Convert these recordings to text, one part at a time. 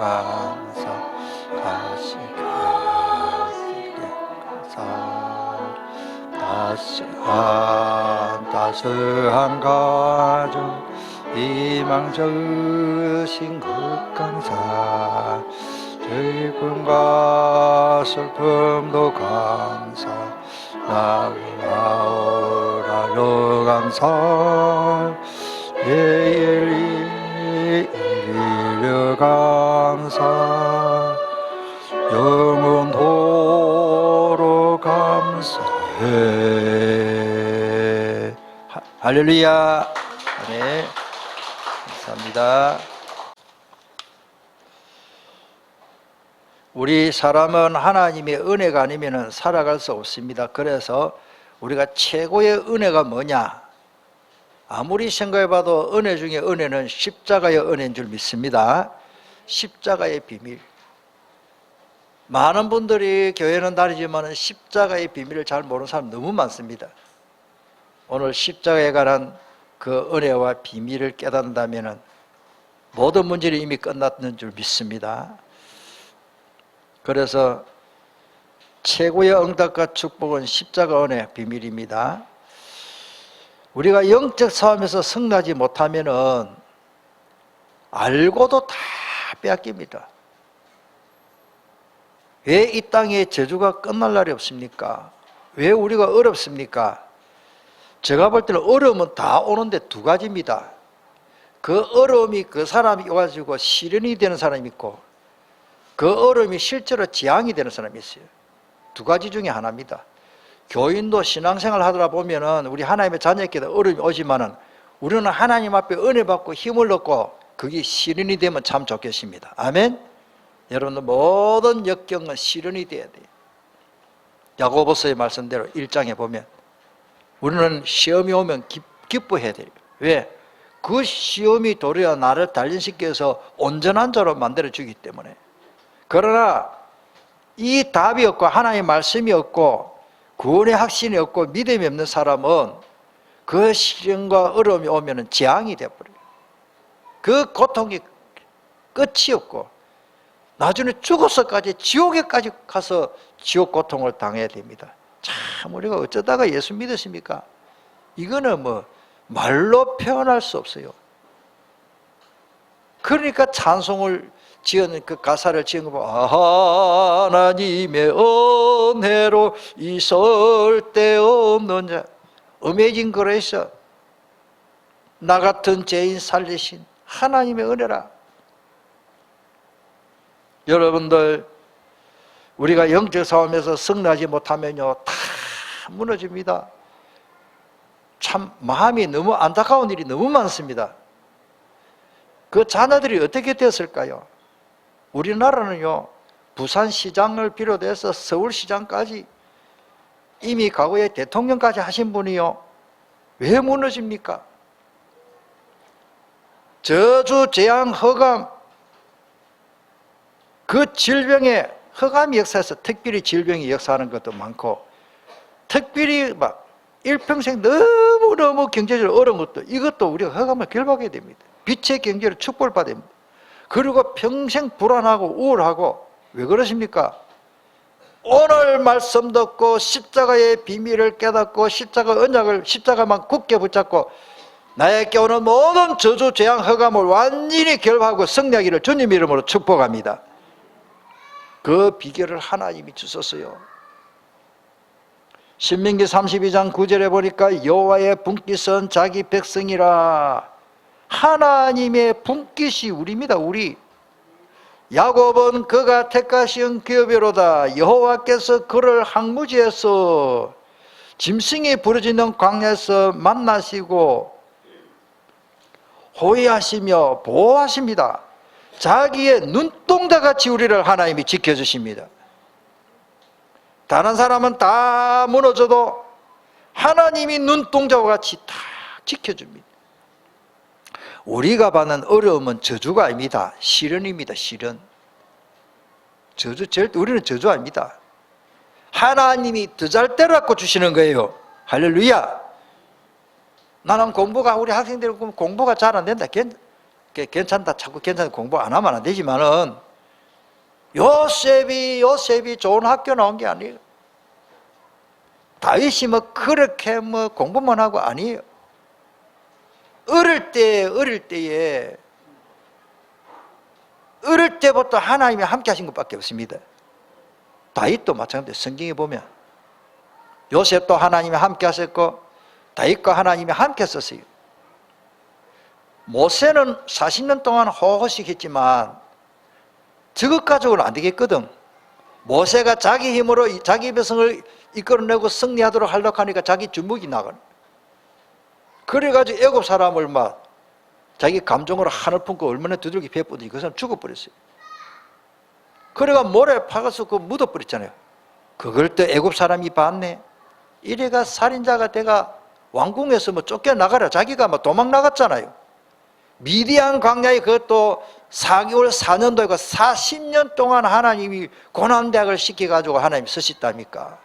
감사 가시게 감사 따스한 가정 희망 주신 것 감사 슬픔과 슬픔도 감사 나오라로 감사 내일 이르려 감사 영원토록 감사해. 할렐루야. 네, 감사합니다. 우리 사람은 하나님의 은혜가 아니면 살아갈 수 없습니다. 그래서 우리가 최고의 은혜가 뭐냐? 아무리 생각해봐도 은혜 중에 은혜는 십자가의 은혜인 줄 믿습니다. 십자가의 비밀. 많은 분들이 교회는 다니지만 십자가의 비밀을 잘 모르는 사람 너무 많습니다. 오늘 십자가에 관한 그 은혜와 비밀을 깨닫는다면 모든 문제는 이미 끝났는 줄 믿습니다. 그래서 최고의 응답과 축복은 십자가 은혜 비밀입니다. 우리가 영적 싸움에서 승리하지 못하면은 알고도 다 빼앗깁니다. 왜 이 땅에 저주가 끝날 날이 없습니까? 왜 우리가 어렵습니까? 제가 볼 때는 어려움은 다 오는데 두 가지입니다. 그 어려움이 그 사람이 와가지고 시련이 되는 사람이 있고 그 어려움이 실제로 재앙이 되는 사람이 있어요. 두 가지 중에 하나입니다. 교인도 신앙생활 하다 보면은 우리 하나님의 자녀에게도 어려움이 오지만은 우리는 하나님 앞에 은혜 받고 힘을 얻고 그게 시련이 되면 참 좋겠습니다. 아멘. 여러분들 모든 역경은 시련이 돼야 돼요. 야고보서의 말씀대로 1장에 보면 우리는 시험이 오면 기뻐해야 돼요. 왜? 그 시험이 도리어 나를 단련시켜서 온전한 자로 만들어주기 때문에. 그러나 이 답이 없고 하나님의 말씀이 없고 구원의 확신이 없고 믿음이 없는 사람은 그 시련과 어려움이 오면 재앙이 되어버려요. 그 고통이 끝이 없고 나중에 죽어서까지 지옥에까지 가서 지옥 고통을 당해야 됩니다. 참 우리가 어쩌다가 예수 믿으십니까? 이거는 뭐 말로 표현할 수 없어요. 그러니까 찬송을 지은 그 가사를 지은 거 보면 하나님의 은혜로 있을 데 없는 자 어메이징 그레이스 나 같은 죄인 살리신 하나님의 은혜라. 여러분들 우리가 영적 싸움에서 승리하지 못하면요 다 무너집니다. 참 마음이 너무 안타까운 일이 너무 많습니다. 그 자녀들이 어떻게 됐을까요? 우리나라는요 부산시장을 비롯해서 서울시장까지 이미 과거에 대통령까지 하신 분이요 왜 무너집니까? 저주, 재앙, 흑암 그 질병의 흑암 역사에서 특별히 질병이 역사하는 것도 많고 특별히 막 일평생 너무너무 경제적으로 어려운 것도 이것도 우리가 흑암을 결박해야 됩니다. 빛의 경제를 축복을 받아야 됩니다. 그리고 평생 불안하고 우울하고 왜 그러십니까? 오늘 말씀 듣고 십자가의 비밀을 깨닫고 십자가 언약을 십자가만 굳게 붙잡고 나에게 오는 모든 저주, 재앙, 흑암을 완전히 결박하고 승리하기를 주님 이름으로 축복합니다. 그 비결을 하나님이 주셨어요. 신명기 32장 9절에 보니까 여호와의 분깃은 자기 백성이라. 하나님의 분깃이 우리입니다. 우리 야곱은 그가 택하신 기업이로다. 여호와께서 그를 항무지에서 짐승이 부르짖는 광야에서 만나시고 호위하시며 보호하십니다. 자기의 눈동자같이 우리를 하나님이 지켜주십니다. 다른 사람은 다 무너져도 하나님이 눈동자와 같이 다 지켜줍니다. 우리가 받는 어려움은 저주가 아닙니다. 시련입니다. 시련. 저주 절대 우리는 저주 아닙니다. 하나님이 더 잘 때려갖고 주시는 거예요. 할렐루야. 나는 공부가 우리 학생들 공부가 잘 안 된다. 괜찮다. 자꾸 괜찮다. 공부 안 하면 안 되지만은 요셉이 좋은 학교 나온 게 아니에요. 다윗이 뭐 그렇게 뭐 공부만 하고 아니에요. 어릴 때부터 하나님이 함께 하신 것밖에 없습니다. 다윗도 마찬가지로 성경에 보면 요셉도 하나님이 함께 하셨고 다윗과 하나님이 함께 했었어요. 모세는 40년 동안 호호식 했지만 저것 가지고는 안 되겠거든. 모세가 자기 힘으로 자기 백성을 이끌어내고 승리하도록 하려고 하니까 자기 주먹이 나가는. 그래가지고 애굽 사람을 막 자기 감정으로 한을 품고 얼마나 두들겨 베푸더니 그 사람 죽어버렸어요. 그래가 모래 파가서 그 묻어버렸잖아요. 그걸 또 애굽 사람이 봤네. 이래가 살인자가 돼가 왕궁에서 뭐 쫓겨나가라. 자기가 뭐 도망 나갔잖아요. 미디안 광야에 그것도 4개월 4년도이고 40년 동안 하나님이 고난대학을 시켜가지고 하나님이 쓰셨답니까?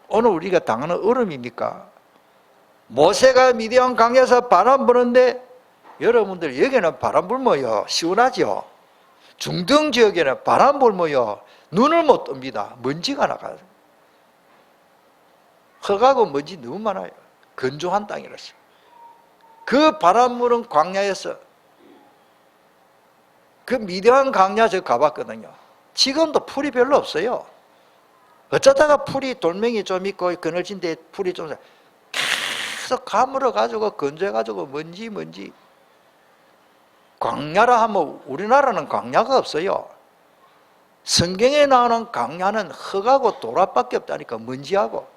오늘 우리가 당하는 어려움입니까? 모세가 미디안 광야에서 바람 부는데 여러분들 여기는 바람 불면요 시원하죠. 중동 지역에는 바람 불면요 눈을 못 뜹니다. 먼지가 나가요. 흙하고 먼지 너무 많아요. 건조한 땅이라서. 그 바람 부는 광야에서 그 미디안 광야 저 가봤거든요. 지금도 풀이 별로 없어요. 어쩌다가 풀이 돌멩이 좀 있고 그늘진데 풀이 좀 계속 가물어 가지고 건조해 가지고 먼지 광야라 하면 우리나라는 광야가 없어요. 성경에 나오는 광야는 흙하고 도랍밖에 없다니까. 먼지하고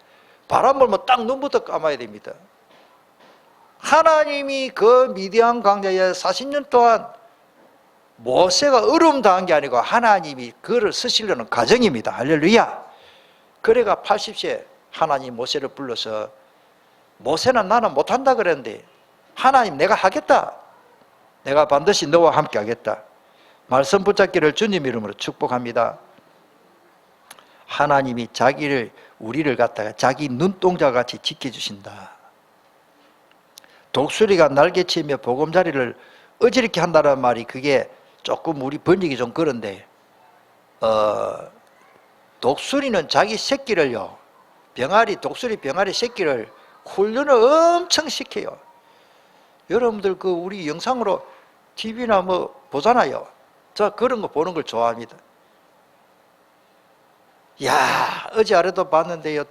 바람 불면 딱 눈부터 감아야 됩니다. 하나님이 그 미디안 광야에 40년 동안 모세가 어려움 당한 게 아니고 하나님이 그를 쓰시려는 과정입니다. 할렐루야. 그래가 80세 하나님 모세를 불러서 모세는 나는 못한다 그랬는데 하나님 내가 하겠다. 내가 반드시 너와 함께 하겠다. 말씀 붙잡기를 주님 이름으로 축복합니다. 하나님이 우리를 갖다가 자기 눈동자 같이 지켜주신다. 독수리가 날개치며 보금자리를 어지럽게 한다는 말이 그게 조금 우리 번역이 좀 그런데 독수리는 자기 새끼를요 독수리 병아리 새끼를 훈련을 엄청 시켜요. 여러분들 그 우리 영상으로 TV나 뭐 보잖아요. 저 그런 거 보는 걸 좋아합니다. 야 어제 아래도 봤는데요.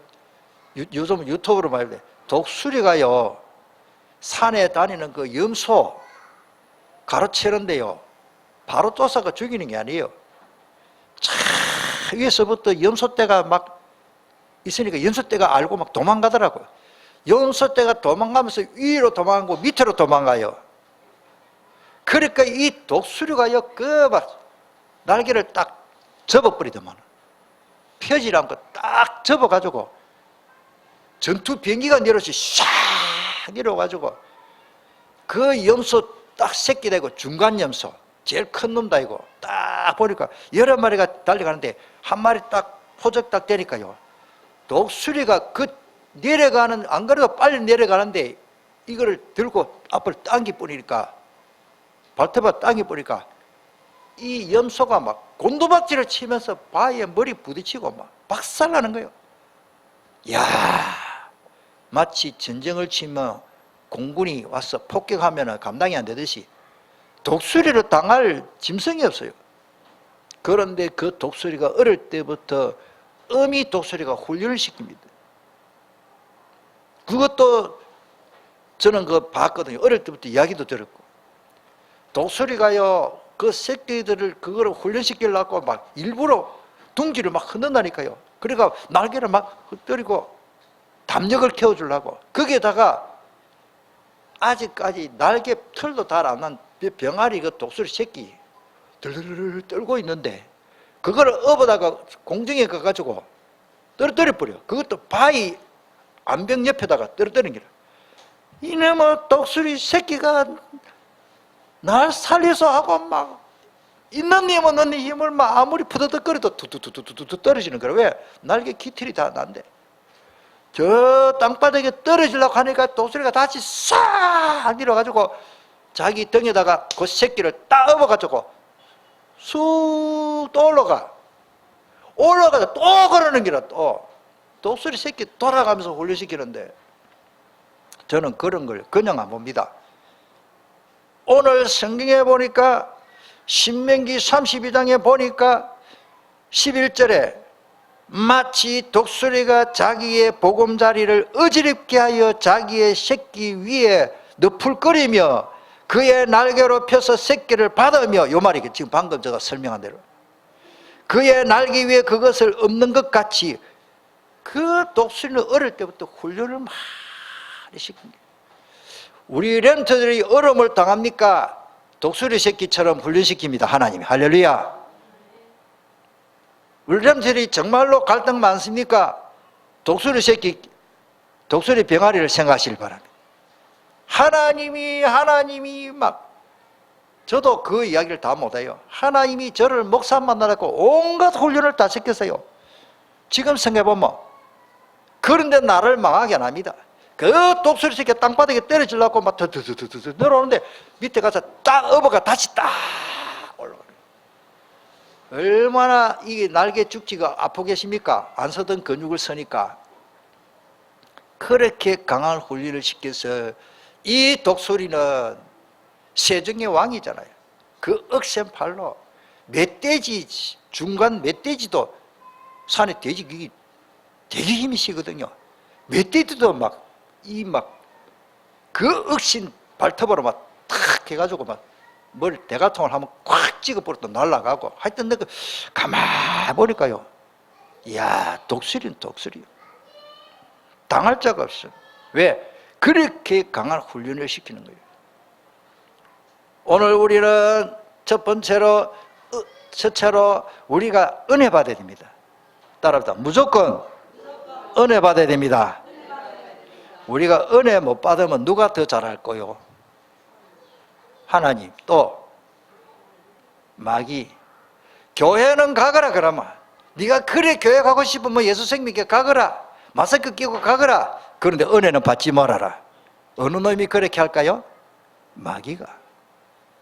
요즘 유튜브로 말해 독수리가요 산에 다니는 그 염소 가로채는데요 바로 쫓아가 죽이는 게 아니에요. 위에서부터 염소떼가 막 있으니까 염소떼가 알고 막 도망가더라고요. 염소떼가 도망가면서 위로 도망가고 밑으로 도망가요. 그러니까 이 독수리가요 그 막 날개를 딱 접어버리더만 펴지 않고 딱 접어가지고 전투 비행기가 내려서 샥 내려가지고 그 염소 딱 새끼 되고 중간 염소 제일 큰 놈다 이거 딱 보니까 여러 마리가 달려가는데 한 마리 딱 포적 딱 되니까요 독수리가 그 내려가는 안 그래도 빨리 내려가는데 이거를 들고 앞을 당기 뿌리니까 발톱을 당기 뿌리니까 이 염소가 막 곤두박질을 치면서 바위에 머리 부딪히고 막 박살나는 거예요. 야 마치 전쟁을 치며 공군이 와서 폭격하면 감당이 안 되듯이 독수리를 당할 짐승이 없어요. 그런데 그 독수리가 어릴 때부터 어미 독수리가 훈련을 시킵니다. 그것도 저는 그거 봤거든요. 어릴 때부터 이야기도 들었고 독수리가요 그 새끼들을 그거를 훈련시키려고 막 일부러 둥지를 막 흔든다니까요. 그러니까 날개를 막 흩뜨리고 담력을 키워주려고 거기에다가 아직까지 날개 털도 달 안 난 병아리 그 독수리 새끼 들들 떨고 있는데 그거를 업어다가 공중에 가가지고 떨어뜨려 버려. 그것도 바위 암벽 옆에다가 떨어뜨리는 거라. 이놈의 독수리 새끼가 날 살려서 하고 막 있는 힘은 없는 힘을 막 아무리 푸드덕거려도 툭툭툭툭툭 떨어지는 거라. 왜? 날개 기틀이 다 난데. 저 땅바닥에 떨어지려고 하니까 독수리가 다시 싹 밀어가지고 자기 등에다가 그 새끼를 딱 업어가지고 쑥 또 올라가서 또 그러는 기라. 또 독수리 새끼 돌아가면서 훈련시키는데 저는 그런 걸 그냥 안 봅니다. 오늘 성경에 보니까 신명기 32장에 보니까 11절에 마치 독수리가 자기의 보금자리를 어지럽게 하여 자기의 새끼 위에 너풀거리며 그의 날개로 펴서 새끼를 받으며, 요 말이 지금 방금 제가 설명한 대로 그의 날개 위에 그것을 엎는 것 같이, 그 독수리는 어릴 때부터 훈련을 많이 시킨 거예요. 우리 렘터들이 어려움을 당합니까? 독수리 새끼처럼 훈련시킵니다. 하나님이. 할렐루야. 우리 렘터들이 정말로 갈등 많습니까? 독수리 새끼, 독수리 병아리를 생각하시길 바랍니다. 하나님이 막, 저도 그 이야기를 다 못해요. 하나님이 저를 목사 만나라고 온갖 훈련을 다 시켰어요. 지금 생각해보면. 그런데 나를 망하게 안 합니다. 그 독수리 새끼 땅바닥에 때려주려고 막 드드드드드 내려오는데 밑에 가서 딱 업어가 다시 딱 올라가요. 얼마나 이게 날개 죽지가 아프겠습니까? 안 서던 근육을 서니까. 그렇게 강한 훈련을 시켜서 이 독수리는 세종의 왕이잖아요. 그 억센팔로 멧돼지, 중간 멧돼지도, 산에 돼지 되게 힘이 세거든요. 멧돼지도 그 억신 발톱으로 탁 해가지고 머리 대가통을 하면 콱 찍어버려도 날아가고. 하여튼 내가 가만히 보니까요, 이야, 독수리는 독수리요. 당할 자가 없어. 왜? 그렇게 강한 훈련을 시키는 거예요. 오늘 우리는 첫째로 우리가 은혜 받아야 됩니다. 따라합니다. 무조건 은혜 받아야 됩니다. 우리가 은혜 못 받으면 누가 더 잘할 거요? 하나님. 또 마귀. 교회는 가거라. 그러면 네가 그래 교회 가고 싶으면 예수 생명께 가거라. 마스크 끼고 가거라. 그런데 은혜는 받지 말아라. 어느 놈이 그렇게 할까요? 마귀가.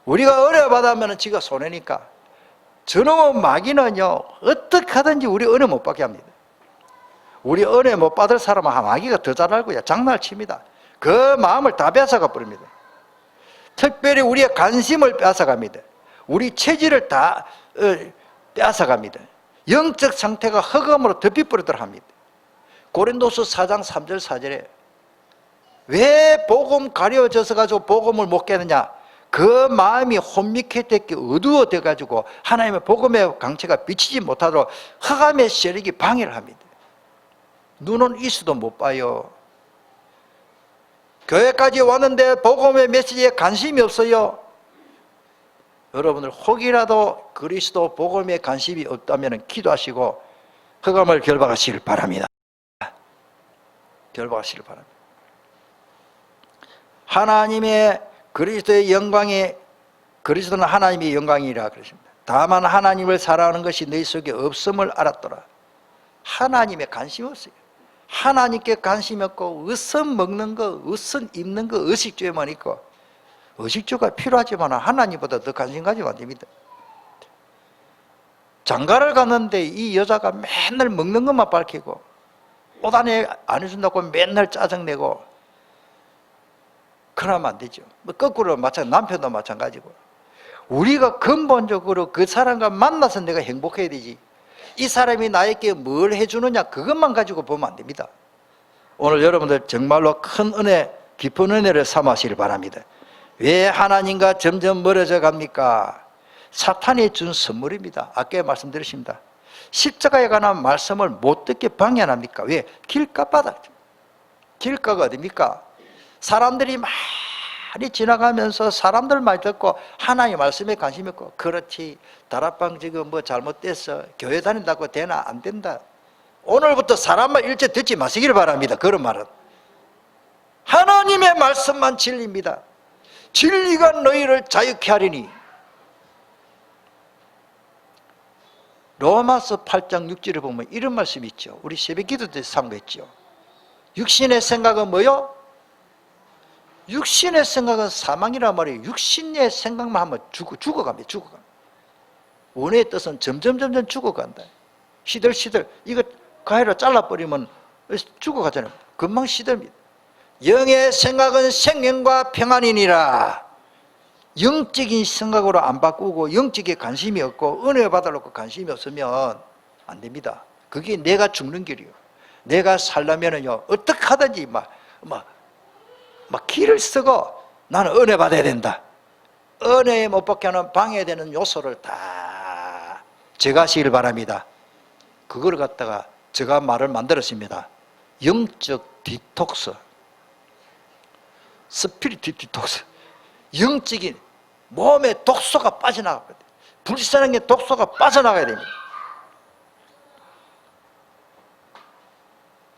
우리가 은혜 받으면 지가 손해니까. 저놈의 마귀는요, 어떻게 하든지 우리 은혜 못 받게 합니다. 우리 은혜 못 받을 사람은 마귀가 더 잘 알고요, 장난을 칩니다. 그 마음을 다 뺏어가 버립니다. 특별히 우리의 관심을 뺏어갑니다. 우리 체질을 다 뺏어갑니다. 영적 상태가 흑암으로 덮여버리도록 합니다. 고린도서 4장 3절 4절에 왜 복음 가려져서 가지고 복음을 못 깨느냐? 그 마음이 혼미케됐기 어두워져 가지고 하나님의 복음의 강체가 비치지 못하도록 흑암의 세력이 방해를 합니다. 눈은 있어도 못 봐요. 교회까지 왔는데 복음의 메시지에 관심이 없어요. 여러분들 혹이라도 그리스도 복음에 관심이 없다면 기도하시고 흑암을 결박하시길 바랍니다. 결박하시길 바랍니다. 하나님의 그리스도의 영광이, 그리스도는 하나님의 영광이라 그러십니다. 다만 하나님을 사랑하는 것이 너희 속에 없음을 알았더라. 하나님에 관심이 없어요. 하나님께 관심이 없고 의선 먹는 거, 의선 입는 거, 의식주에만 있고. 의식주가 필요하지만 하나님보다 더 관심 가지면 안 됩니다. 장가를 갔는데 이 여자가 맨날 먹는 것만 밝히고 옷 안에 안 해준다고 맨날 짜증내고 그러면 안 되죠. 거꾸로 남편도 마찬가지고. 우리가 근본적으로 그 사람과 만나서 내가 행복해야 되지, 이 사람이 나에게 뭘 해주느냐 그것만 가지고 보면 안 됩니다. 오늘 여러분들 정말로 큰 은혜, 깊은 은혜를 삼으시길 바랍니다. 왜 하나님과 점점 멀어져 갑니까? 사탄이 준 선물입니다. 아까 말씀드렸습니다. 십자가에 관한 말씀을 못 듣게 방해합니까? 왜? 길가바닥. 길가가 어딥니까? 사람들이 많이 지나가면서 사람들 말 듣고 하나님 말씀에 관심이 없고, 그렇지, 다락방 지금 잘못됐어, 교회 다닌다고 되나? 안 된다. 오늘부터 사람만 일체 듣지 마시길 바랍니다. 그런 말은 하나님의 말씀만 진리입니다. 진리가 너희를 자유케 하리니. 로마서 8장 6절에 보면 이런 말씀이 있죠. 우리 새벽기도 때 상고했죠. 육신의 생각은 뭐요? 육신의 생각은 사망이란 말이에요. 육신의 생각만 하면 죽어갑니다. 원의 뜻은 점점 죽어간다. 시들시들 이거 가위로 잘라버리면 죽어가잖아요. 금방 시듭니다. 영의 생각은 생명과 평안이니라. 영적인 생각으로 안 바꾸고 영적인 관심이 없고 은혜 받아놓고 관심이 없으면 안 됩니다. 그게 내가 죽는 길이요. 내가 살려면은요 어떻게 하든지 막 길을 쓰고 나는 은혜 받아야 된다. 은혜에 못 받게 하는 방해되는 요소를 다 제거하시길 바랍니다. 그걸 갖다가 제가 말을 만들었습니다. 영적 디톡스, 스피릿 디톡스. 영적인 몸의 독소가 빠져나가거든요. 불쌍한 게 독소가 빠져나가야 됩니다.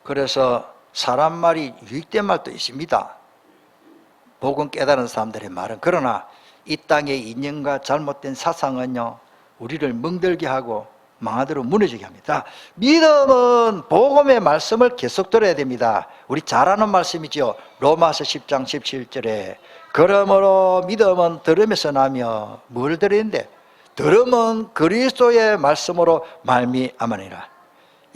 그래서 사람 말이 유익된 말도 있습니다. 복음 깨달은 사람들의 말은. 그러나 이 땅의 이념과 잘못된 사상은요 우리를 멍들게 하고 망하도록 무너지게 합니다. 믿음은 복음의 말씀을 계속 들어야 됩니다. 우리 잘 아는 말씀이죠. 로마서 10장 17절에 그러므로 믿음은 들음에서 나며 뭘 들었는데 들음은 그리스도의 말씀으로 말미암으니라.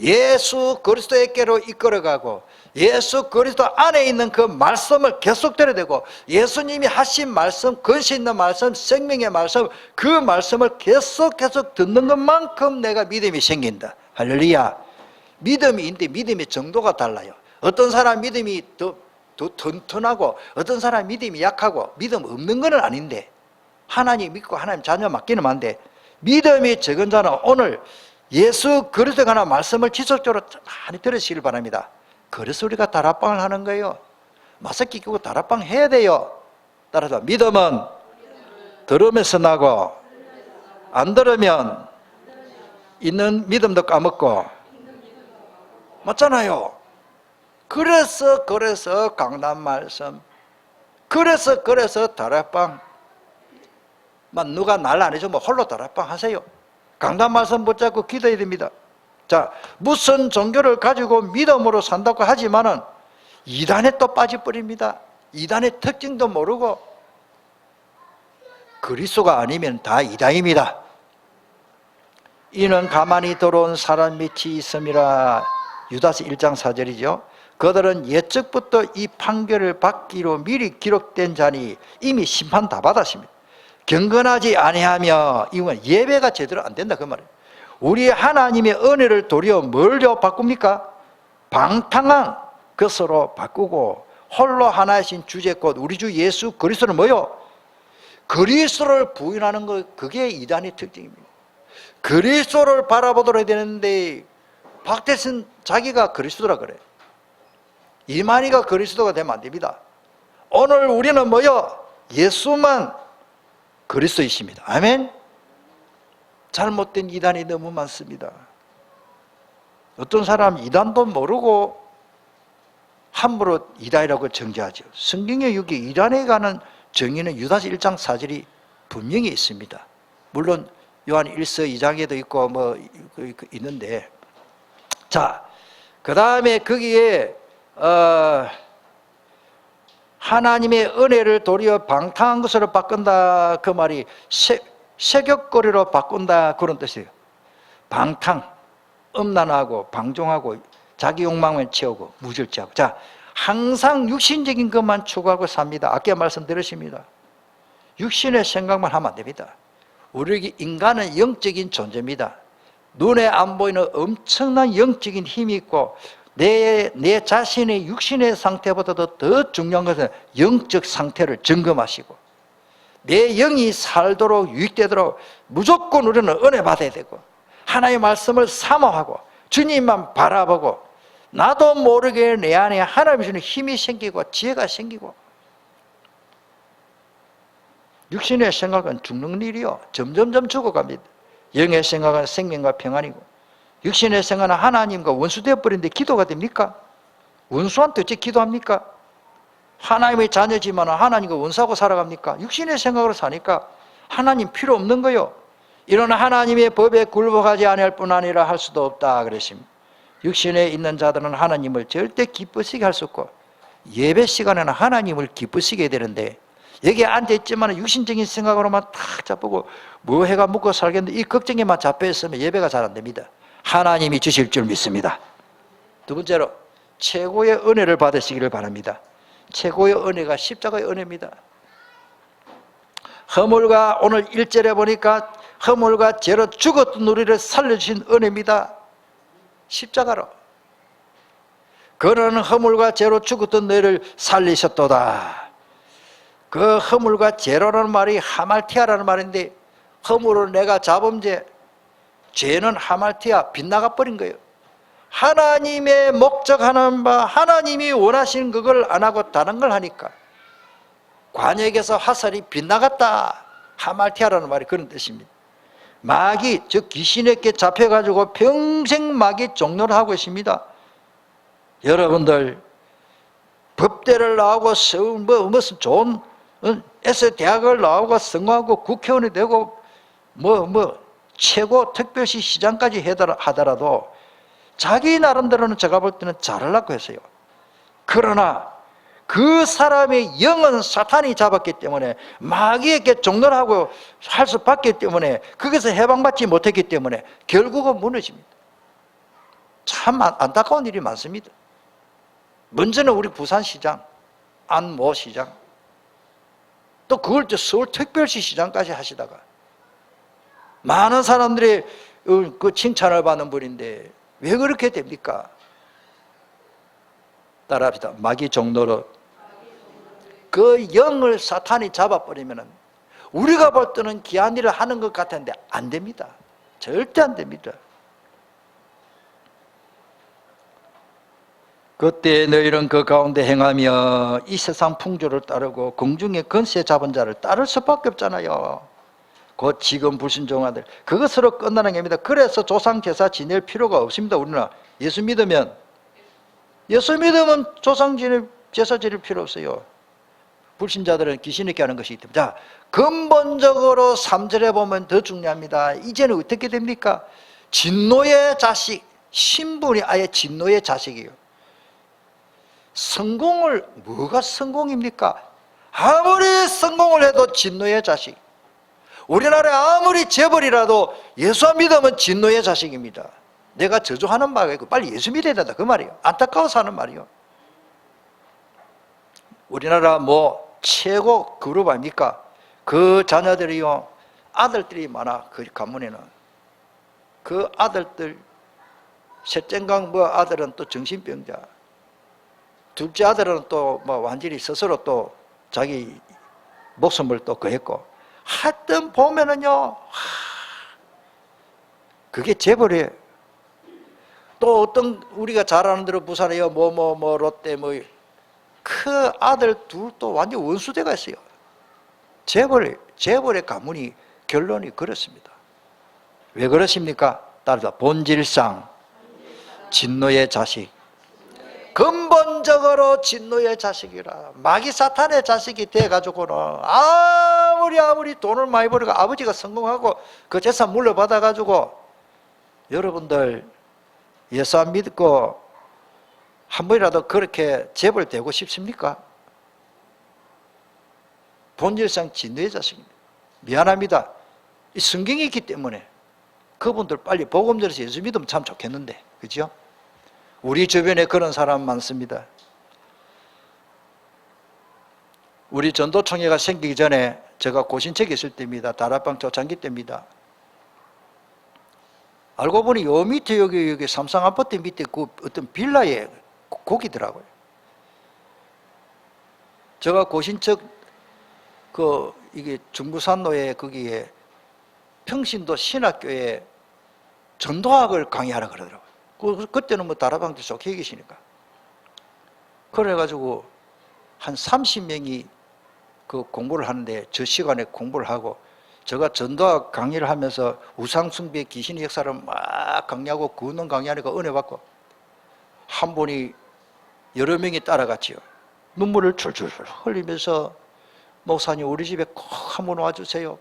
예수 그리스도에게로 이끌어가고 예수 그리스도 안에 있는 그 말씀을 계속 들어야 되고 예수님이 하신 말씀, 근시 있는 말씀, 생명의 말씀, 그 말씀을 계속 듣는 것만큼 내가 믿음이 생긴다. 할렐루야. 믿음이 있는데 믿음의 정도가 달라요. 어떤 사람 믿음이 더 튼튼하고 어떤 사람 믿음이 약하고 믿음 없는 건 아닌데 하나님 믿고 하나님 자녀 맡기는 안 돼. 믿음이 적은 자는 오늘 예수 그리스도가 하나 말씀을 지속적으로 많이 들으시길 바랍니다. 그래서 우리가 다락방을 하는 거예요. 마스크 끼고 다락방 해야 돼요. 따라서 믿음은 들으면서 나고 안 들으면 있는 믿음도 까먹고 맞잖아요. 그래서 강단 말씀, 그래서 다락방 누가 날 안 해주면 홀로 다락방 하세요. 강단 말씀 붙잡고 기도해야 됩니다. 자, 무슨 종교를 가지고 믿음으로 산다고 하지만은 이단에 또 빠져버립니다. 이단의 특징도 모르고 그리스도가 아니면 다 이단입니다. 이는 가만히 들어온 사람 밑이 있음이라. 유다서 1장 4절이죠. 그들은 예적부터 이 판결을 받기로 미리 기록된 자니 이미 심판 다 받았습니다. 경건하지 아니하며, 이건 예배가 제대로 안 된다 그 말이에요. 우리 하나님의 은혜를 도리어 뭘로 바꿉니까? 방탕한 것으로 바꾸고 홀로 하나이신 주제꽃 우리 주 예수 그리스도는 뭐요? 그리스도를 부인하는 것, 그게 이단의 특징입니다. 그리스도를 바라보도록 해야 되는데 박대선 자기가 그리스도라 그래. 이만희가 그리스도가 되면 안 됩니다. 오늘 우리는 뭐요? 예수만 그리스도이십니다. 아멘. 잘못된 이단이 너무 많습니다. 어떤 사람 이단도 모르고 함부로 이단이라고 정죄하죠. 성경에 여기 이단에 관한 정의는 유다서 1장 4절이 분명히 있습니다. 물론 요한 1서 2장에도 있고 있는데, 자, 그 다음에 거기에 하나님의 은혜를 도리어 방탕한 것으로 바꾼다, 그 말이 세격거리로 바꾼다, 그런 뜻이에요. 방탕, 음란하고 방종하고 자기 욕망만 채우고 무절제하고. 자, 항상 육신적인 것만 추구하고 삽니다. 아까 말씀 들으십니다. 육신의 생각만 하면 안 됩니다. 우리 인간은 영적인 존재입니다. 눈에 안 보이는 엄청난 영적인 힘이 있고 내 자신의 육신의 상태보다도 더 중요한 것은 영적 상태를 점검하시고 내 영이 살도록 유익되도록 무조건 우리는 은혜 받아야 되고 하나님의 말씀을 사모하고 주님만 바라보고 나도 모르게 내 안에 하나님이 주는 힘이 생기고 지혜가 생기고. 육신의 생각은 죽는 일이요, 점점점 죽어갑니다. 영의 생각은 생명과 평안이고 육신의 생각은 하나님과 원수되어 버리는데 기도가 됩니까? 원수한테 어째 기도합니까? 하나님의 자녀지만 하나님과 원수하고 살아갑니까? 육신의 생각으로 사니까 하나님 필요 없는 거요. 이런 하나님의 법에 굴복하지 아니할 뿐 아니라 할 수도 없다 그랬습니다. 육신에 있는 자들은 하나님을 절대 기쁘시게 할 수 없고 예배 시간에는 하나님을 기쁘시게 해야 되는데 여기에 앉아있지만 육신적인 생각으로만 탁 잡고 뭐 해가 먹고 살겠는데 이 걱정에만 잡혀있으면 예배가 잘 안 됩니다. 하나님이 주실 줄 믿습니다. 두 번째로 최고의 은혜를 받으시기를 바랍니다. 최고의 은혜가 십자가의 은혜입니다. 허물과 오늘 1절에 보니까 허물과 죄로 죽었던 우리를 살려주신 은혜입니다. 십자가로 그는 허물과 죄로 죽었던 너희를 살리셨도다. 그 허물과 죄로라는 말이 하말티아라는 말인데 허물은 내가 자범죄, 죄는 하말티아, 빗나가 버린 거예요. 하나님의 목적하는 바 하나님이 원하시는 그걸 안 하고 다른 걸 하니까 관역에서 화살이 빗나갔다. 하말티아라는 말이 그런 뜻입니다. 마귀, 즉 귀신에게 잡혀가지고 평생 마귀 종로를 하고 있습니다. 여러분들 법대를 나오고 무슨 좋은 에서 대학을 나오고 성공하고 국회의원이 되고 최고 특별시 시장까지 하더라도 자기 나름대로는 제가 볼 때는 잘하려고 했어요. 그러나 그 사람의 영은 사탄이 잡았기 때문에 마귀에게 종노를 하고 할 수밖에 때문에 거기서 해방받지 못했기 때문에 결국은 무너집니다. 참 안타까운 일이 많습니다. 먼저는 우리 부산시장, 안모 시장, 또 그걸 또 서울특별시 시장까지 하시다가 많은 사람들이 그 칭찬을 받는 분인데 왜 그렇게 됩니까? 따라합시다. 마귀 종노릇. 그 영을 사탄이 잡아버리면 우리가 볼 때는 귀한 일을 하는 것 같은데 안 됩니다. 절대 안 됩니다. 그때 너희는 그 가운데 행하며 이 세상 풍조를 따르고 공중의 권세 잡은 자를 따를 수밖에 없잖아요. 곧 지금 불순종하들 그것으로 끝나는 겁니다. 그래서 조상 제사 지낼 필요가 없습니다. 우리는 예수 믿으면 조상 제사 지낼 필요 없어요. 불신자들은 귀신에게 하는 것이기 때문에. 자, 근본적으로 3절에 보면 더 중요합니다. 이제는 어떻게 됩니까? 진노의 자식, 신분이 아예 진노의 자식이에요. 성공을, 뭐가 성공입니까? 아무리 성공을 해도 진노의 자식. 우리나라에 아무리 재벌이라도 예수 안 믿으면 진노의 자식입니다. 내가 저주하는 바가 있고 빨리 예수 믿어야 된다 그 말이에요. 안타까워서 하는 말이에요. 우리나라 최고 그룹 아닙니까? 그 자녀들이요, 아들들이 많아. 그 가문에는 그 아들들, 셋째강 아들은 또 정신병자, 둘째 아들은 또 완전히 스스로 또 자기 목숨을 또 거했고, 하여튼 보면은요, 그게 재벌이에요. 또 어떤 우리가 잘 아는 대로 부산에요, 롯데 그 아들 둘 또 완전 원수대가 있어요. 재벌의 가문이 결론이 그렇습니다. 왜 그렇습니까? 따라서 본질상 진노의 자식, 근본적으로 진노의 자식이라. 마귀 사탄의 자식이 돼가지고는 아무리 돈을 많이 벌고 아버지가 성공하고 그 재산 물려받아가지고, 여러분들 예수 안 믿고 한 번이라도 그렇게 재벌 되고 싶습니까? 본질상 진노의 자식입니다. 미안합니다. 이 성경이 있기 때문에 그분들 빨리 복음 들어서 예수 믿으면 참 좋겠는데, 그죠? 우리 주변에 그런 사람 많습니다. 우리 전도총회가 생기기 전에 제가 고신책에 있을 때입니다. 다락방 초창기 때입니다. 알고 보니 요 밑에 여기 삼성 아파트 밑에 그 어떤 빌라에 거기더라고요. 제가 고신척 이게 중부산로에 거기에 평신도 신학교에 전도학을 강의하라 그러더라고요. 그때는 다락방도 좋게 계시니까. 그래가지고 한 30명이 그 공부를 하는데 저 시간에 공부를 하고, 제가 전도학 강의를 하면서 우상숭배 귀신의 역사를 막 강의하고 구원 강의하니까 은혜 받고, 한 분이 여러 명이 따라갔지요. 눈물을 줄줄 흘리면서 목사님 우리 집에 꼭 한번 와주세요.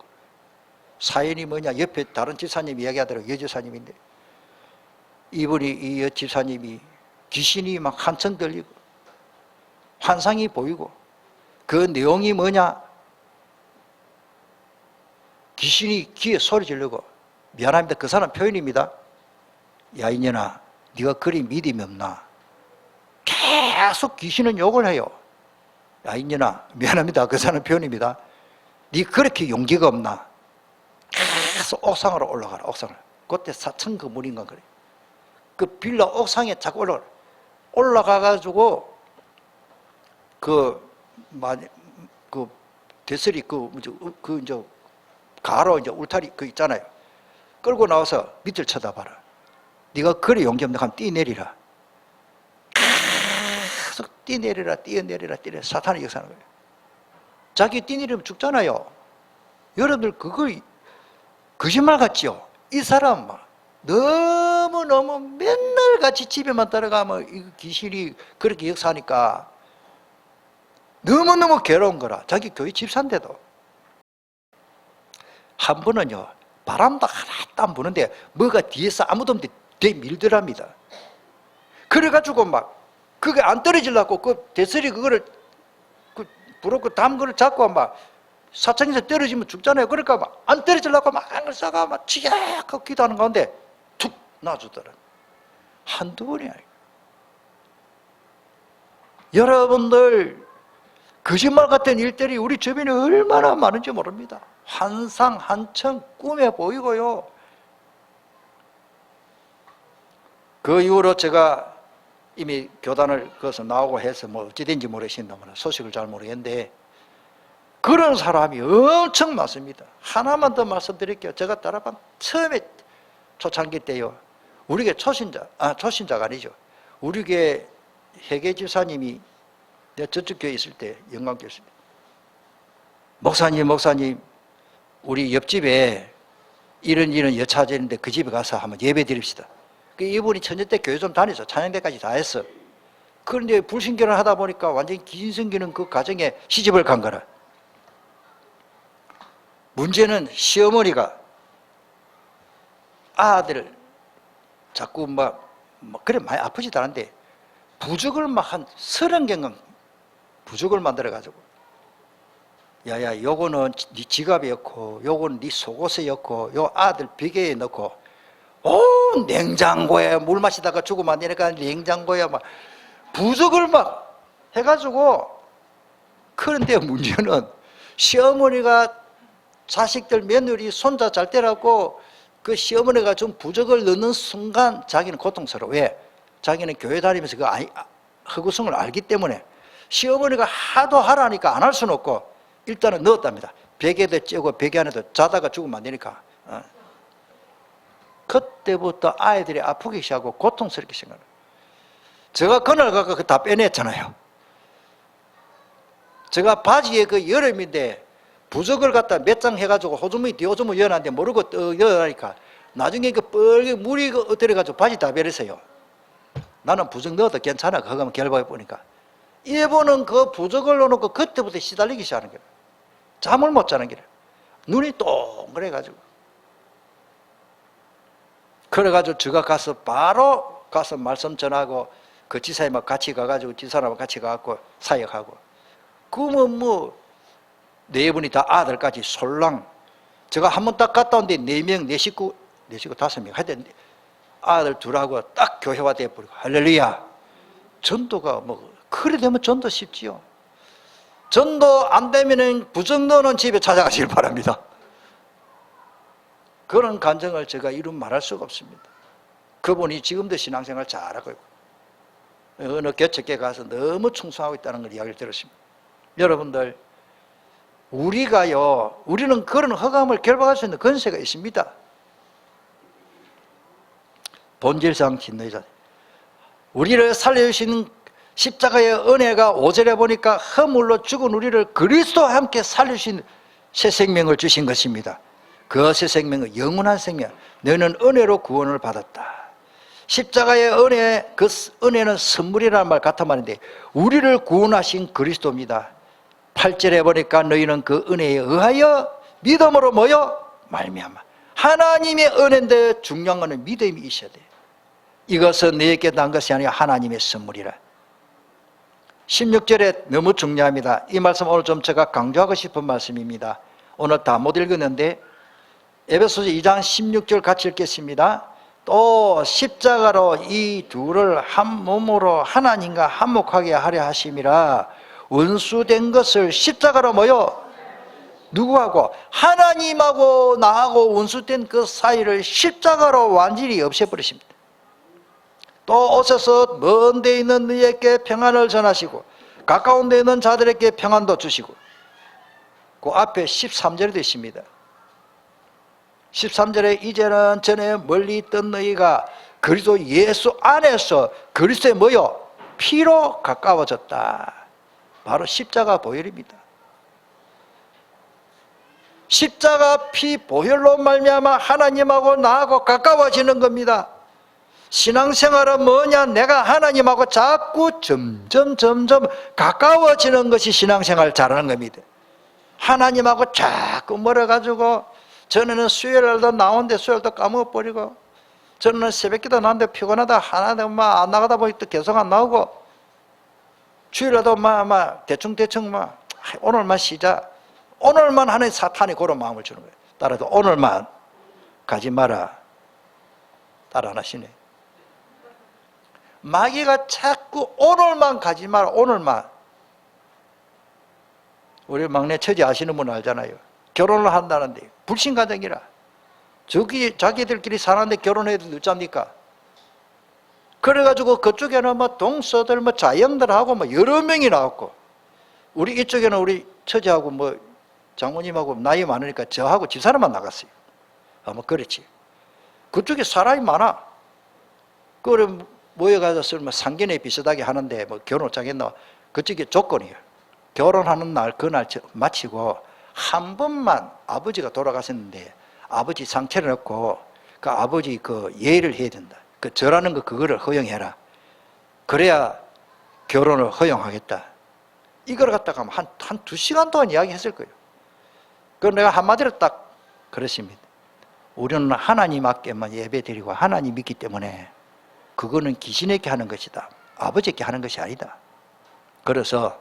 사연이 뭐냐, 옆에 다른 집사님이 이야기하더라고요. 여집사님인데 이 집사님이 귀신이 막 한층 들리고 환상이 보이고, 그 내용이 뭐냐, 귀신이 귀에 소리 지르고, 미안합니다, 그 사람 표현입니다. 야 이년아, 네가 그리 믿음이 없나? 계속 귀신은 욕을 해요. 야 이년아, 미안합니다, 그 사람 표현입니다. 네 그렇게 용기가 없나? 계속 옥상으로 올라가라. 옥상을. 그때 4층 건물인가 그래. 그 빌라 옥상에 자꾸 올라가가지고 그 대설이 이제 가로 이제 울타리 그 있잖아요. 끌고 나와서 밑을 쳐다봐라. 네가 그래 용기 없나 하면 뛰내리라. 계속 뛰내리라, 뛰어내리라, 뛰내리라. 사탄이 역사하는 거예요. 자기 뛰내리면 죽잖아요. 여러분들 그걸 거짓말 같지요? 이 사람 너무너무 맨날 같이 집에만 따라가면 이 귀신이 그렇게 역사하니까 너무너무 괴로운 거라. 자기 교회 집사인데도. 한 번은요, 바람도 하나도 안 부는데 뭐가 뒤에서 아무도 없는데 뒤에 밀더랍니다. 그래가지고 막 그게 안 떨어지려고 그 대설이 그거를 부럽고 담 거를 잡고 막 사창에서 떨어지면 죽잖아요. 그러니까 막 안 떨어지려고 막 안을 싸가 막 치약하고 기도하는 가운데 툭 놔주더라. 한두 번이 아니고. 여러분들 거짓말 같은 일들이 우리 주변에 얼마나 많은지 모릅니다. 환상 한청 꿈에 보이고요. 그 이후로 제가 이미 교단을 거기서 나오고 해서 뭐 어찌 된지 모르겠습니다만 소식을 잘 모르겠는데 그런 사람이 엄청 많습니다. 하나만 더 말씀드릴게요. 제가 따라간 처음에 초창기 때요. 우리 교회 초신자가 아니죠. 우리 교회 회계 집사님이 내가 저쪽 교회에 있을 때 영광교회였습니다. 목사님, 우리 옆집에 이런 여차전인데 그 집에 가서 한번 예배 드립시다. 이분이 천년 때 교회 좀 다녔어. 찬양대까지 다 했어. 그런데 불신결혼 하다 보니까 완전히 기신성기는 그 가정에 시집을 간 거라. 문제는 시어머니가 아들을 자꾸 그래 많이 아프지도 않은데 부적을 막 한 30개가 부적을 만들어가지고 야야 요거는 네 지갑에 넣고 요거는 네 속옷에 넣고 요 아들 베개에 넣고 냉장고에 물 마시다가 죽으면 안 되니까 냉장고에 막 부적을 막 해가지고 그런데 문제는 시어머니가 자식들 며느리 손자 잘 때라고 그 시어머니가 좀 부적을 넣는 순간 자기는 고통스러워. 왜? 자기는 교회 다니면서 그 허구성을 알기 때문에 시어머니가 하도 하라니까 안 할 수는 없고 일단은 넣었답니다. 베개도 쬐고 베개 안에도 자다가 죽으면 안 되니까. 그때부터 아이들이 아프기 시작하고 고통스럽게 생각해요. 제가 그날 가서 다 빼냈잖아요. 제가 바지에 그 여름인데 부적을 갖다 몇 장 해가지고 호주머니 뒤호주머니 열었는데 모르고 떡 열으니까 나중에 그 뻘게 물이 들어가지고 바지 다 베렸어요. 나는 부적 넣어도 괜찮아. 그거 하면 결과해 보니까. 이분은 그 부적을 넣어놓고 그때부터 시달리기 시작하는 거예요. 잠을 못 자는 거예요. 눈이 동그래가지고. 그래가지고 제가 바로 가서 말씀 전하고 그 지사님하고 같이 가가지고 지사람하고 같이 가갖고 사역하고. 그러면 네 분이 다 아들까지 솔랑. 제가 한 번 딱 갔다 온데 4명, 4식구, 5명. 하여튼 아들 둘하고 딱 교회화 돼버리고. 할렐루야. 전도가 그래 되면 전도 쉽지요. 전도 안 되면은 부적 넣어놓은 집에 찾아가시길 바랍니다. 그런 간증을 제가 이루 말할 수가 없습니다. 그분이 지금도 신앙생활 잘하고 있고 어느 개척교회 가서 너무 충성하고 있다는 걸 이야기를 들었습니다. 여러분들 우리는 그런 허감을 결박할 수 있는 권세가 있습니다. 본질상 진노이자 우리를 살려주시는 십자가의 은혜가 5절에 보니까 허물로 죽은 우리를 그리스도와 함께 살려주신 새 생명을 주신 것입니다. 그 새 생명은 영원한 생명. 너는 은혜로 구원을 받았다. 십자가의 은혜, 그 은혜는 선물이라는 말 같은 말인데 우리를 구원하신 그리스도입니다. 8절에 보니까 너희는 그 은혜에 의하여 믿음으로 말미암아. 하나님의 은혜인데 중요한 것은 믿음이 있어야 돼요. 이것은 너에게 난 것이 아니라 하나님의 선물이라. 16절에 너무 중요합니다. 이 말씀 오늘 좀 제가 강조하고 싶은 말씀입니다. 오늘 다 못 읽었는데 에베소서 2장 16절 같이 읽겠습니다. 또 십자가로 이 둘을 한 몸으로 하나님과 한목하게 하려 하심이라. 원수된 것을 십자가로 뭐요? 누구하고? 하나님하고 나하고 원수된 그 사이를 십자가로 완전히 없애버리십니다. 또 오셔서 먼 데 있는 너희에게 평안을 전하시고 가까운 데 있는 자들에게 평안도 주시고. 그 앞에 13절이 되십니다. 13절에 이제는 전에 멀리 있던 너희가 그리스도 예수 안에서 그리스도의 뭐요? 피로 가까워졌다. 바로 십자가 보혈입니다. 십자가 피 보혈로 말미암아 하나님하고 나하고 가까워지는 겁니다. 신앙생활은 뭐냐? 내가 하나님하고 자꾸 점점 가까워지는 것이 신앙생활 잘하는 겁니다. 하나님하고 자꾸 멀어가지고 전에는 수요일날도 나오는데 수요일도 까먹어버리고, 저는 새벽기도 나오는데 피곤하다 하나도 안 나가다 보니 또 계속 안 나오고, 주일날도 대충 오늘만 쉬자, 오늘만 하는 사탄이 그런 마음을 주는 거예요. 따라서 오늘만 가지 마라. 따라 안 하시네. 마귀가 자꾸 오늘만 가지 마라. 오늘만. 우리 막내 처제 아시는 분 알잖아요. 결혼을 한다는데 불신가정이라 자기들끼리 사는데 결혼해도 늦잡니까? 그래가지고 그쪽에는 동서들 자영들하고 여러 명이 나왔고, 우리 이쪽에는 우리 처제하고 장모님하고 나이 많으니까 저하고 집사람만 나갔어요. 아마 그렇지. 그쪽에 사람이 많아. 그래 모여가서 상견례 비슷하게 하는데 결혼 짜겠나? 그쪽에 조건이에요. 결혼하는 날 그날 마치고 한 번만 아버지가 돌아가셨는데 아버지 상체를 넣고 그 아버지 그 예를 해야 된다. 그 절하는 거 그거를 허용해라. 그래야 결혼을 허용하겠다. 이걸 갖다가 한 2시간 동안 이야기했을 거예요. 그럼 내가 한마디로 딱 그랬습니다. 우리는 하나님께만 예배드리고 하나님 믿기 때문에 그거는 귀신에게 하는 것이다. 아버지에게 하는 것이 아니다. 그래서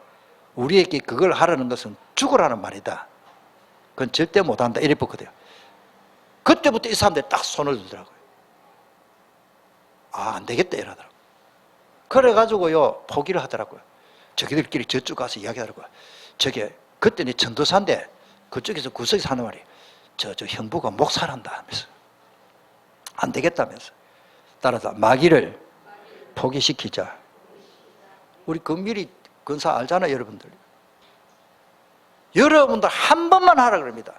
우리에게 그걸 하라는 것은 죽으라는 말이다. 그건 절대 못한다. 이랬거든요. 그때부터 이 사람들이 딱 손을 들더라고요. 안 되겠다 이러더라고요. 그래가지고요 포기를 하더라고요. 저기들끼리 저쪽 가서 이야기하더라고요. 그때는 전도사인데 그쪽에서 구석에서 하는 말이 저 형부가 목사란다 하면서 안 되겠다면서. 따라서 마귀를 포기시키자. 우리 금밀이 근사 알잖아요, 여러분들. 여러분들 한 번만 하라 그럽니다.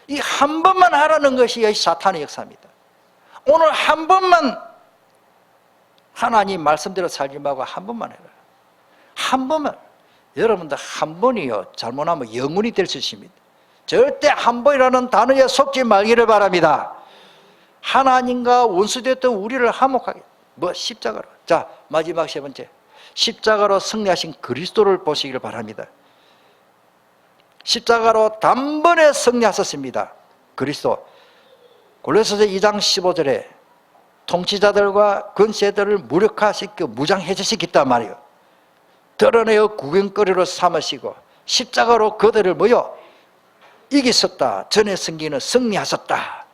이 한 번만 하라는 것이 사탄의 역사입니다. 오늘 한 번만 하나님 말씀대로 살지 말고 한 번만 해라. 한 번만. 여러분들 한 번이요 잘못하면 영원히 될 수 있습니다. 절대 한 번이라는 단어에 속지 말기를 바랍니다. 하나님과 원수되었던 우리를 화목하게 십자가로. 자, 마지막 세 번째, 십자가로 승리하신 그리스도를 보시기를 바랍니다. 십자가로 단번에 승리하셨습니다. 그리스도. 골로새서 2장 15절에 통치자들과 권세들을 무력화시켜 무장해제시켰단 말이에요. 드러내어 구경거리로 삼으시고 십자가로 그들을 이기셨다. 전에 승기는 승리하셨다.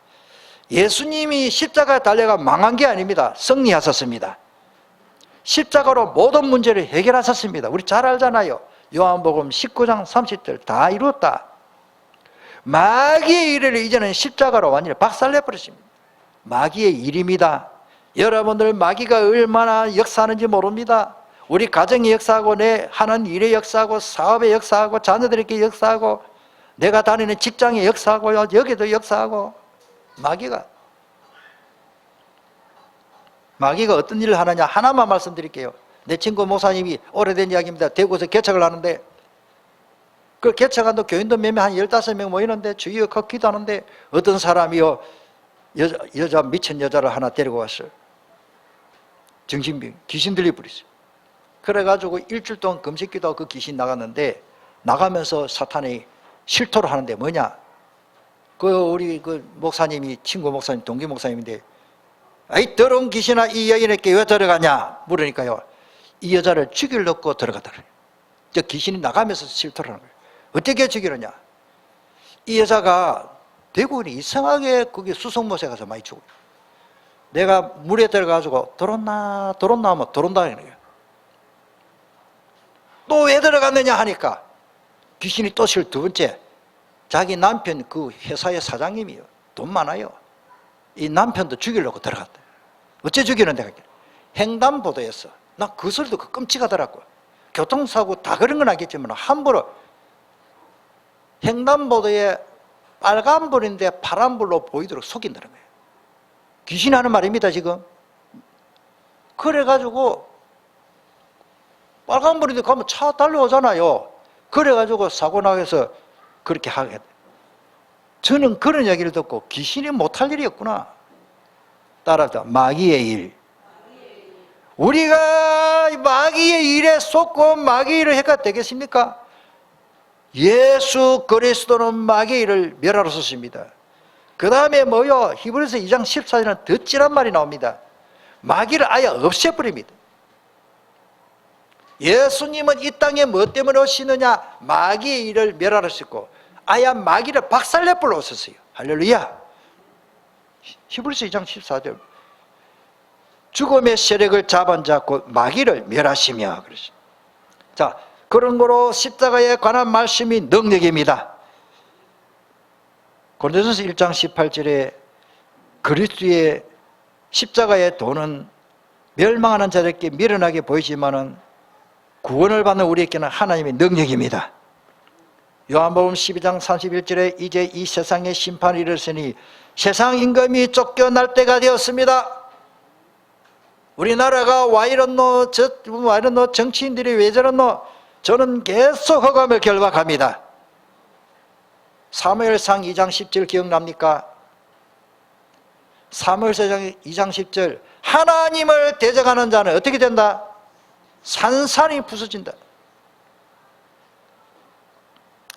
예수님이 십자가에 달려가 망한 게 아닙니다. 승리하셨습니다. 십자가로 모든 문제를 해결하셨습니다. 우리 잘 알잖아요. 요한복음 19장 30절 다 이루었다. 마귀의 일을 이제는 십자가로 완전히 박살내버렸습니다. 마귀의 일입니다. 여러분들 마귀가 얼마나 역사하는지 모릅니다. 우리 가정의 역사하고 내 하는 일의 역사하고 사업의 역사하고 자녀들에게 역사하고 내가 다니는 직장의 역사하고 여기도 역사하고 마귀가 어떤 일을 하느냐 하나만 말씀드릴게요. 내 친구 목사님이 오래된 이야기입니다. 대구에서 개척을 하는데 그 개척한도 교인도 몇 명 한 15명 모이는데 주여 그 기도하는데 어떤 사람이요 여자 미친 여자를 하나 데리고 왔어요. 정신병 귀신 들려버렸어요. 그래가지고 일주일 동안 금식기도하고 그 귀신 나갔는데 나가면서 사탄이 실토를 하는데 뭐냐, 우리 목사님이 친구 목사님 동기 목사님인데 아이 더러운 귀신아 이 여인에게 왜 들어가냐 물으니까요 이 여자를 죽이려고 들어가더래요. 귀신이 나가면서 실토를 하는 거예요. 어떻게 죽이느냐, 이 여자가 대구는 이상하게 거기 수성못에 가서 많이 죽어요. 내가 물에 들어가지고 들었나 하면 들어온다 하는 거예요. 또 왜 들어갔느냐 하니까 귀신이 또 실 두 번째, 자기 남편 그 회사의 사장님이요, 돈 많아요. 이 남편도 죽이려고 들어갔다. 어째 죽이는데? 횡단보도였어. 나 그 소리도 끔찍하더라고. 교통사고 다 그런 건 아니겠지만 함부로 횡단보도에 빨간불인데 파란불로 보이도록 속인다는 거예요. 귀신이 하는 말입니다 지금. 그래가지고 빨간불인데 가면 차 달려오잖아요. 그래가지고 사고 나서 그렇게 하게 돼. 저는 그런 이야기를 듣고 귀신이 못할 일이었구나. 따라서 마귀의 일. 우리가 마귀의 일에 속고 마귀의 일을 해가 되겠습니까? 예수 그리스도는 마귀의 일을 멸하러 섰습니다. 그 다음에 뭐요? 히브리서 2장 14절에는 더 찌란 말이 나옵니다. 마귀를 아예 없애버립니다. 예수님은 이 땅에 뭐 때문에 오시느냐? 마귀의 일을 멸하러 오셨고 아예 마귀를 박살내버려 오셨어요. 할렐루야. 히브리서 2장 14절. 죽음의 세력을 잡은 자 곧 마귀를 멸하시며 그러죠. 자, 그런 거로 십자가에 관한 말씀이 능력입니다. 고린도전서 1장 18절에 그리스도의 십자가의 도는 멸망하는 자들에게 미련하게 보이지만은 구원을 받는 우리에게는 하나님의 능력입니다. 요한복음 12장 31절에 이제 이 세상의 심판이 이르렀으니 세상 임금이 쫓겨날 때가 되었습니다. 우리나라가 와 이렇노, 와 이렇노, 정치인들이 왜 저렇노? 저는 계속 흑암을 결박합니다. 사무엘상 2장 10절 기억납니까? 사무엘상 2장 10절 하나님을 대적하는 자는 어떻게 된다? 산산이 부서진다.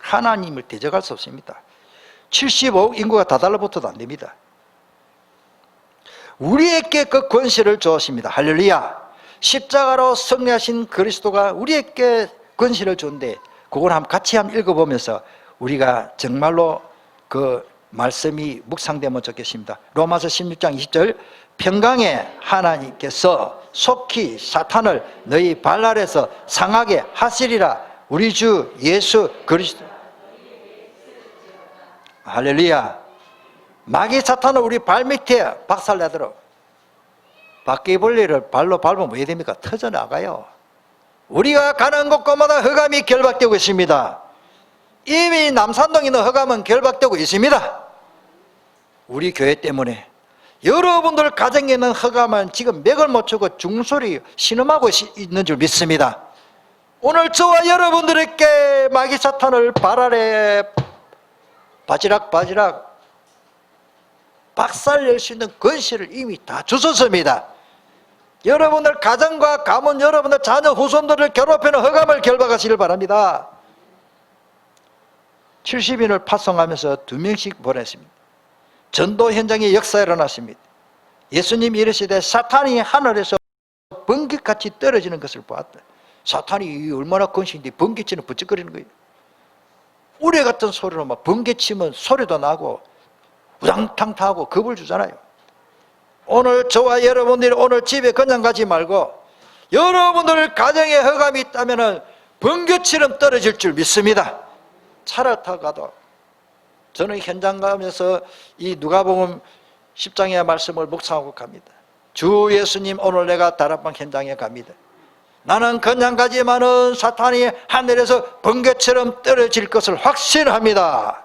하나님을 대적할 수 없습니다. 75억 인구가 다 달라붙어도 안 됩니다. 우리에게 그 권세를 주었습니다. 할렐루야. 십자가로 승리하신 그리스도가 우리에게 권세를 줬는데 그걸 같이 한번 읽어보면서 우리가 정말로 그 말씀이 묵상되면 좋겠습니다. 로마서 16장 20절 평강의 하나님께서 속히 사탄을 너희 발 아래서 상하게 하시리라. 우리 주 예수 그리스도. 할렐루야. 마귀 사탄을 우리 발밑에 박살내도록. 바퀴벌레를 발로 밟으면 왜 됩니까? 터져나가요. 우리가 가는 곳곳마다 흑암이 결박되고 있습니다. 이미 남산동에 있는 흑암은 결박되고 있습니다. 우리 교회 때문에 여러분들 가정에 있는 흑암은 지금 맥을 못 추고 중소리 신음하고 있는 줄 믿습니다. 오늘 저와 여러분들에게 마귀 사탄을 발 아래 바지락 박살낼 수 있는 권세를 이미 다 주셨습니다. 여러분들 가정과 가문, 여러분들 자녀 후손들을 괴롭히는 흑암을 결박하시길 바랍니다. 70인을 파송하면서 2명씩 보냈습니다. 전도 현장에 역사가 일어났습니다. 예수님이 이르시되 사탄이 하늘에서 번개같이 떨어지는 것을 보았다. 사탄이 얼마나 건신인데 번개치는 부쩍거리는 거예요. 우레 같은 소리로 막 번개치면 소리도 나고 우당탕탕하고 겁을 주잖아요. 오늘 저와 여러분들이 오늘 집에 그냥 가지 말고 여러분들 가정에 흑암이 있다면 번개처럼 떨어질 줄 믿습니다. 차를 타고 가도 저는 현장 가면서 이 누가복음 10장의 말씀을 묵상하고 갑니다. 주 예수님 오늘 내가 다락방 현장에 갑니다. 나는 그냥 가지만은 사탄이 하늘에서 번개처럼 떨어질 것을 확신합니다.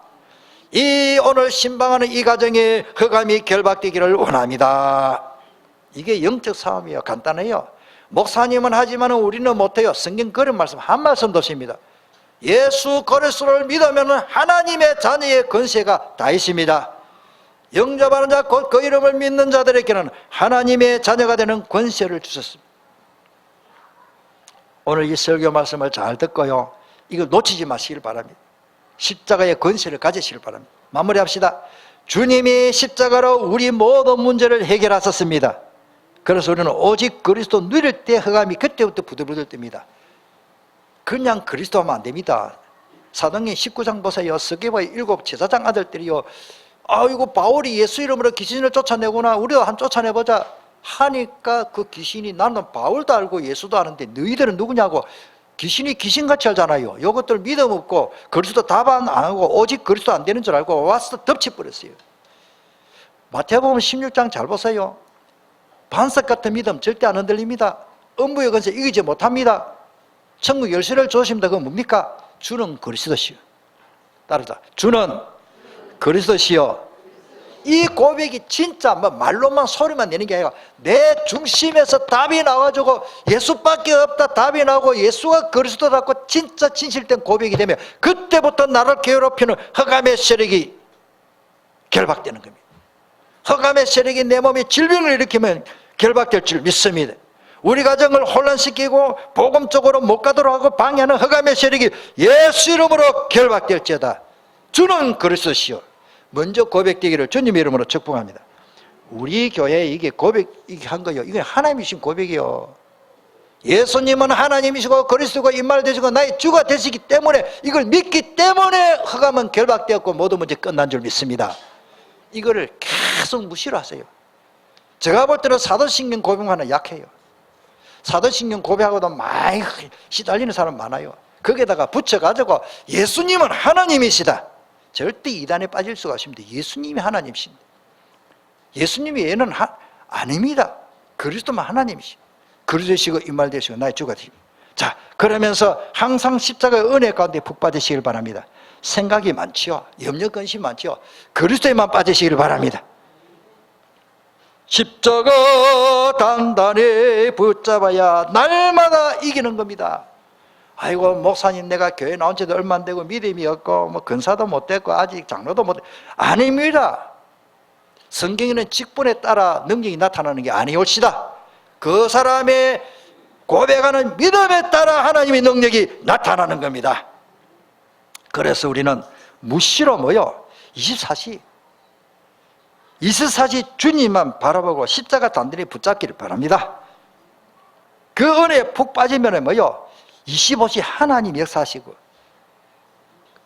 이 오늘 신방하는 이 가정에 흑암이 결박되기를 원합니다. 이게 영적 싸움이에요. 간단해요. 목사님은 하지만 우리는 못해요. 성경 그런 말씀 한 말씀도 없습니다. 예수 그리스도를 믿으면 하나님의 자녀의 권세가 다 있습니다. 영접하는 자 곧 그 이름을 믿는 자들에게는 하나님의 자녀가 되는 권세를 주셨습니다. 오늘 이 설교 말씀을 잘 듣고요, 이걸 놓치지 마시길 바랍니다. 십자가의 권세를 가지시길 바랍니다. 마무리합시다. 주님이 십자가로 우리 모든 문제를 해결하셨습니다. 그래서 우리는 오직 그리스도 누릴 때 흑암이 그때부터 부들부들 뜹니다. 그냥 그리스도 하면 안 됩니다. 사도행전 19장 보세요. 스게바의 7 제사장 아들들이요, 아이고 바울이 예수 이름으로 귀신을 쫓아내구나, 우리가 한 쫓아내보자 하니까 그 귀신이, 나는 바울도 알고 예수도 아는데 너희들은 누구냐고. 귀신이 귀신같이 알잖아요. 이것들 믿음 없고 그리스도 답안 안 하고 오직 그리스도 안 되는 줄 알고 와서 덮쳐버렸어요. 마태복음 16장 잘 보세요. 반석 같은 믿음 절대 안 흔들립니다. 음부의 권세 이기지 못합니다. 천국 열쇠를 주십니다. 그건 뭡니까? 주는 그리스도시요. 따르다. 주는 그리스도시요. 이 고백이 진짜 말로만 소리만 내는 게 아니라 내 중심에서 답이 나와가지고 예수밖에 없다 답이 나오고 예수가 그리스도라고 진짜 진실된 고백이 되면 그때부터 나를 괴롭히는 흑암의 세력이 결박되는 겁니다. 흑암의 세력이 내 몸에 질병을 일으키면 결박될 줄 믿습니다. 우리 가정을 혼란시키고 복음 쪽으로 못 가도록 하고 방해하는 흑암의 세력이 예수 이름으로 결박될지어다. 주는 그리스도시요. 먼저 고백되기를 주님 이름으로 축복합니다. 우리 교회에 이게 고백한 거요. 이게 하나님이신 고백이요. 예수님은 하나님이시고 그리스도가 임말되시고 나의 주가 되시기 때문에 이걸 믿기 때문에 흑암은 결박되었고 모든 문제 끝난 줄 믿습니다. 이거를 계속 무시를 하세요. 제가 볼 때는 사도신경 고백하는 약해요. 사도신경 고백하고도 많이 시달리는 사람 많아요. 거기에다가 붙여가지고 예수님은 하나님이시다. 절대 이단에 빠질 수가 없습니다. 예수님이 하나님이십니다. 예수님이 얘는 아닙니다. 그리스도만 하나님이십니다. 그리스도시고 임말되시고 나의 주가 되십니다. 자, 그러면서 항상 십자가의 은혜 가운데 푹 빠지시길 바랍니다. 생각이 많지요. 염려 근심 많지요. 그리스도에만 빠지시길 바랍니다. 십자가 단단히 붙잡아야 날마다 이기는 겁니다. 아이고 목사님 내가 교회 나온 지도 얼마 안 되고 믿음이 없고 뭐 근사도 못 됐고 아직 장로도 못 됐고 아닙니다. 성경에는 직분에 따라 능력이 나타나는 게 아니올시다. 그 사람의 고백하는 믿음에 따라 하나님의 능력이 나타나는 겁니다. 그래서 우리는 무시로 뭐요? 24시 주님만 바라보고 십자가 단단히 붙잡기를 바랍니다. 그 은혜에 푹 빠지면 뭐요? 25시 하나님 역사하시고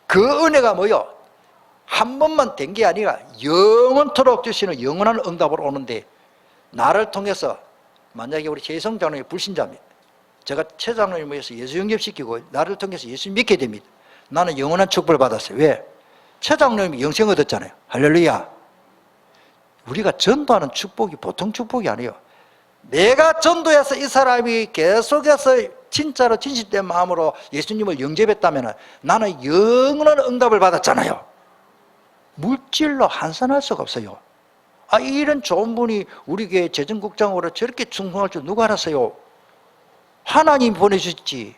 그 은혜가 뭐요? 한 번만 된 게 아니라 영원토록 주시는 영원한 응답으로 오는데 나를 통해서 만약에 우리 최성 장로님이 불신자입니다. 제가 최 장로님 모여서 예수 영접시키고 나를 통해서 예수 믿게 됩니다. 나는 영원한 축복을 받았어요. 왜? 최 장로님이 영생 얻었잖아요. 할렐루야. 우리가 전도하는 축복이 보통 축복이 아니에요. 내가 전도해서 이 사람이 계속해서 진짜로 진실된 마음으로 예수님을 영접했다면 나는 영원한 응답을 받았잖아요. 물질로 환산할 수가 없어요. 아, 이런 좋은 분이 우리 교회 재정국장으로 저렇게 충성할 줄 누가 알았어요? 하나님 보내주셨지.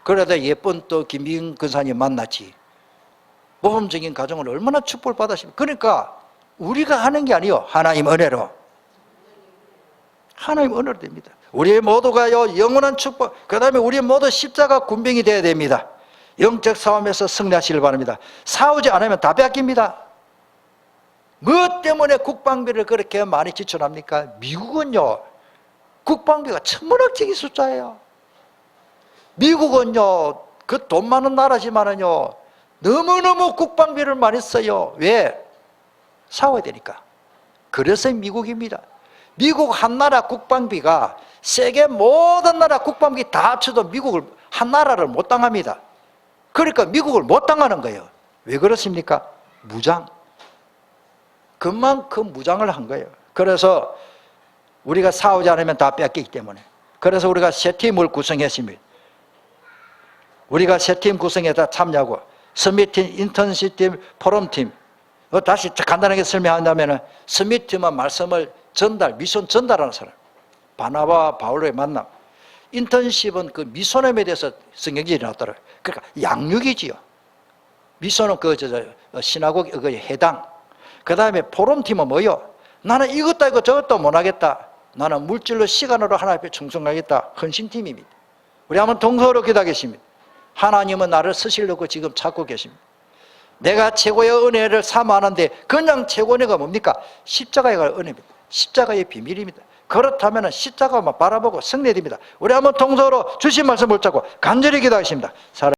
그러다 예쁜 또 김비경 근사님 만났지. 모험적인 가정을 얼마나 축복을 받았습니까? 그러니까 우리가 하는 게 아니요, 하나님 은혜로. 하나님 은혜로 됩니다. 우리 모두가요 영원한 축복, 그 다음에 우리 모두 십자가 군병이 되어야 됩니다. 영적 싸움에서 승리하시길 바랍니다. 싸우지 않으면 다 뺏깁니다. 뭐 때문에 국방비를 그렇게 많이 지출합니까? 미국은요 국방비가 천문학적인 숫자예요. 미국은요 그 돈 많은 나라지만은요 너무너무 국방비를 많이 써요. 왜? 싸워야 되니까. 그래서 미국입니다. 미국 한 나라 국방비가 세계 모든 나라 국방비 다 합쳐도 미국을 한 나라를 못 당합니다. 그러니까 미국을 못 당하는 거예요. 왜 그렇습니까? 무장. 그만큼 무장을 한 거예요. 그래서 우리가 싸우지 않으면 다 뺏기기 때문에. 그래서 우리가 세 팀을 구성했습니다. 우리가 세 팀 구성해서 참여하고 서밋팀, 인턴십팀, 포럼팀. 다시 간단하게 설명한다면 서밋팀은 말씀을 미션 전달하는 사람. 바나바와 바울로의 만남. 인턴십은 그 미소념에 대해서 성경질이 나왔더라고요. 그러니까 양육이지요. 미소는 시나고기 해당. 그 다음에 포럼팀은 뭐요? 나는 이것도 아니고 저것도 못하겠다. 나는 물질로 시간으로 하나님 앞에 충성하겠다. 헌신팀입니다. 우리 한번 동서로 기도하겠습니다. 하나님은 나를 쓰시려고 지금 찾고 계십니다. 내가 최고의 은혜를 삼아하는데 그냥 최고의 은혜가 뭡니까? 십자가의 은혜입니다. 십자가의 비밀입니다. 그렇다면 십자가만 바라보고 승리됩니다. 우리 한번 동서로 주신 말씀 붙잡고 간절히 기도하겠습니다.